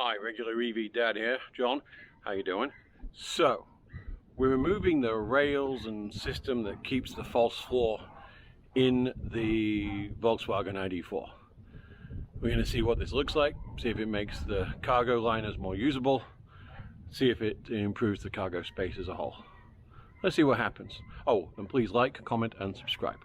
Hi, regular EV Dad here, John. How you doing? So, we're removing the rails and system that keeps the false floor in the Volkswagen ID4. We're going to see what this looks like, see if it makes the cargo liners more usable, see if it improves the cargo space as a whole. Let's see what happens. Oh, and please like, comment, and subscribe.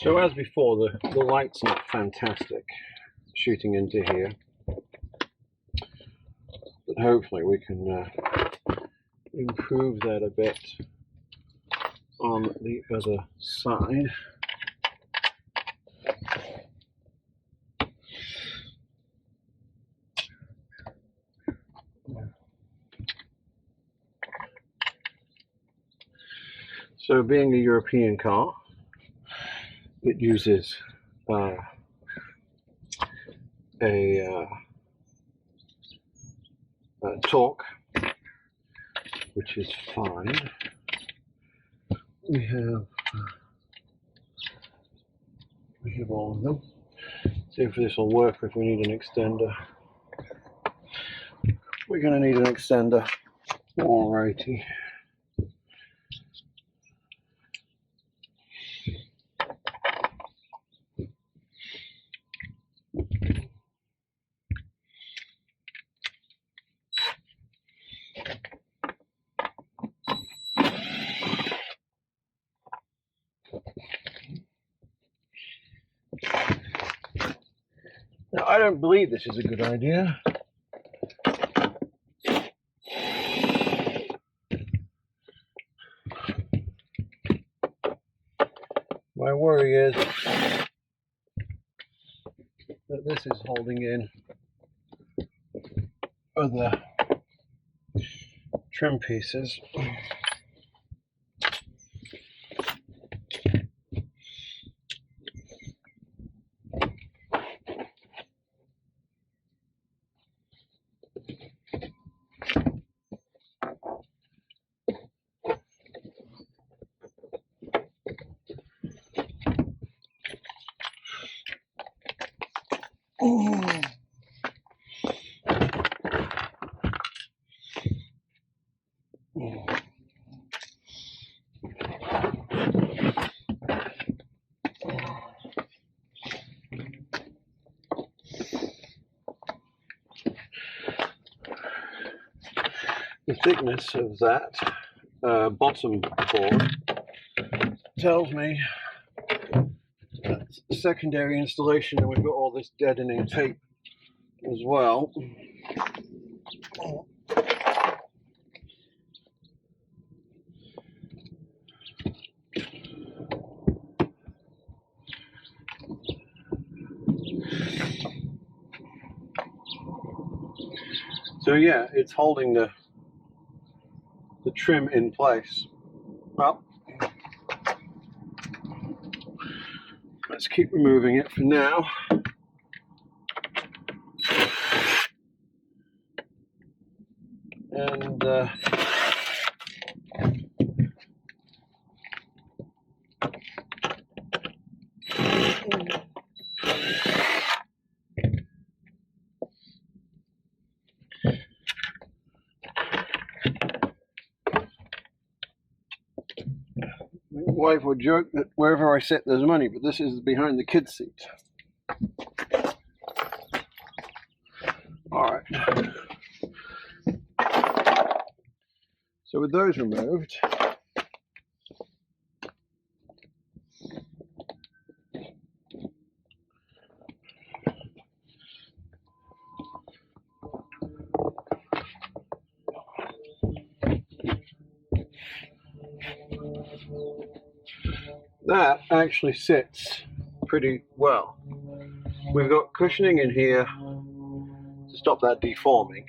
So as before, the light's not fantastic shooting into here, but hopefully we can improve that a bit on the other side. So being a European car, it uses a torque, which is fine. We have all of them. See if this will work. If we need an extender, we're going to need an extender. Alrighty. Now, I don't believe this is a good idea. My worry is that this is holding in other trim pieces. The thickness of that bottom board tells me that's secondary installation, and we've got all this deadening tape as well. So yeah, it's holding the trim in place. Well, let's keep removing it for now. And my wife would joke that wherever I sit there's money, but this is behind the kids' seat. All right. So with those removed, that actually sits pretty well. We've got cushioning in here to stop that deforming.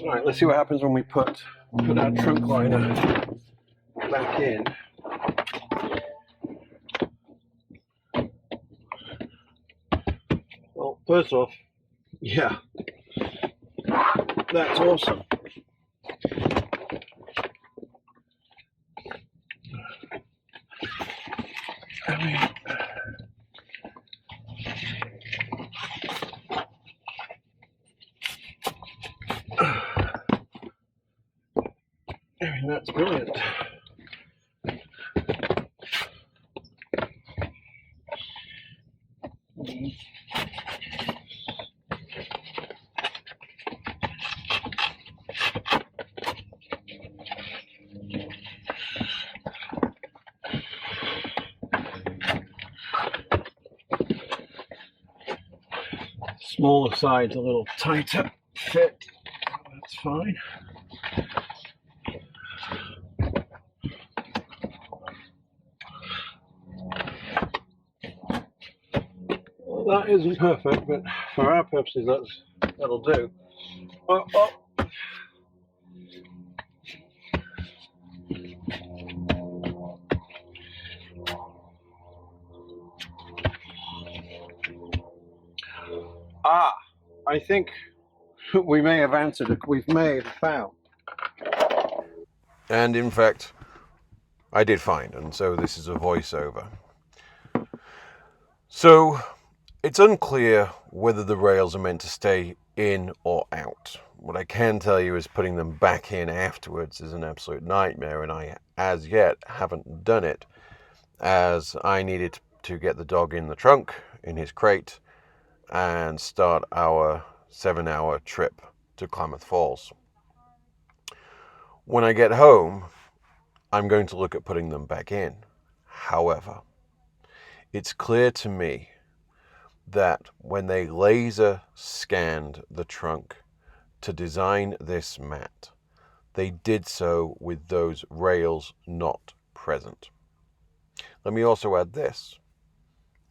All right, let's see what happens when we put our Trunkliner back in. Well, first off, yeah, that's awesome. I mean, Smaller side's a little tighter fit, that's fine. Well, that isn't perfect, but for our purposes that'll do. Oh, oh. Ah, I think we may have answered, we may have found. And in fact, I did find, and so this is a voiceover. So, it's unclear whether the rails are meant to stay in or out. What I can tell you is putting them back in afterwards is an absolute nightmare, and I, as yet, haven't done it, as I needed to get the dog in the trunk, in his crate, and start our 7-hour trip to Klamath Falls. When I get home, I'm going to look at putting them back in. However, it's clear to me that when they laser scanned the trunk to design this mat, they did so with those rails not present. Let me also add this.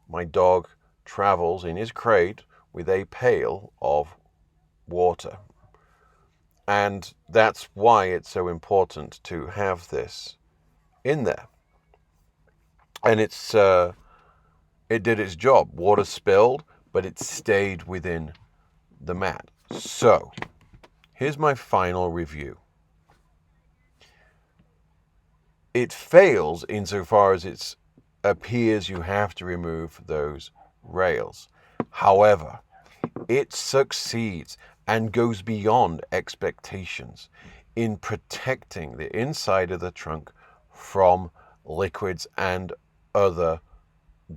My dog travels in his crate with a pail of water. And that's why it's so important to have this in there. And it did its job. Water spilled, but it stayed within the mat. So, here's my final review. It fails insofar as it appears you have to remove those rails. However, it succeeds and goes beyond expectations in protecting the inside of the trunk from liquids and other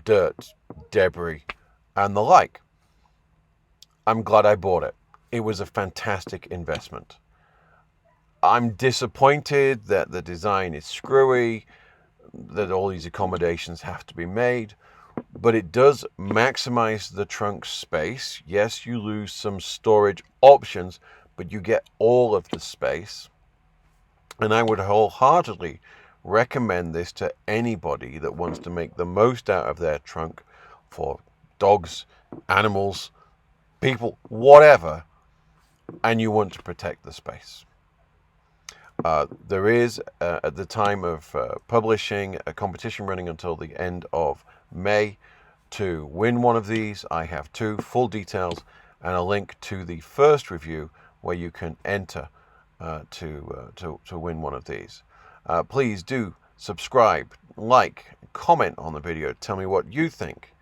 dirt, debris, and the like. I'm glad I bought it. It was a fantastic investment. I'm disappointed that the design is screwy, that all these accommodations have to be made, but it does maximize the trunk space. Yes, you lose some storage options, but you get all of the space. And I would wholeheartedly recommend this to anybody that wants to make the most out of their trunk for dogs, animals, people, whatever, and you want to protect the space. There is, at the time of publishing, a competition running until the end of May. To win one of these, I have 2 full details and a link to the first review where you can enter to win one of these. Please do subscribe, like, comment on the video, tell me what you think,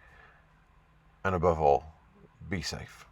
and above all, be safe.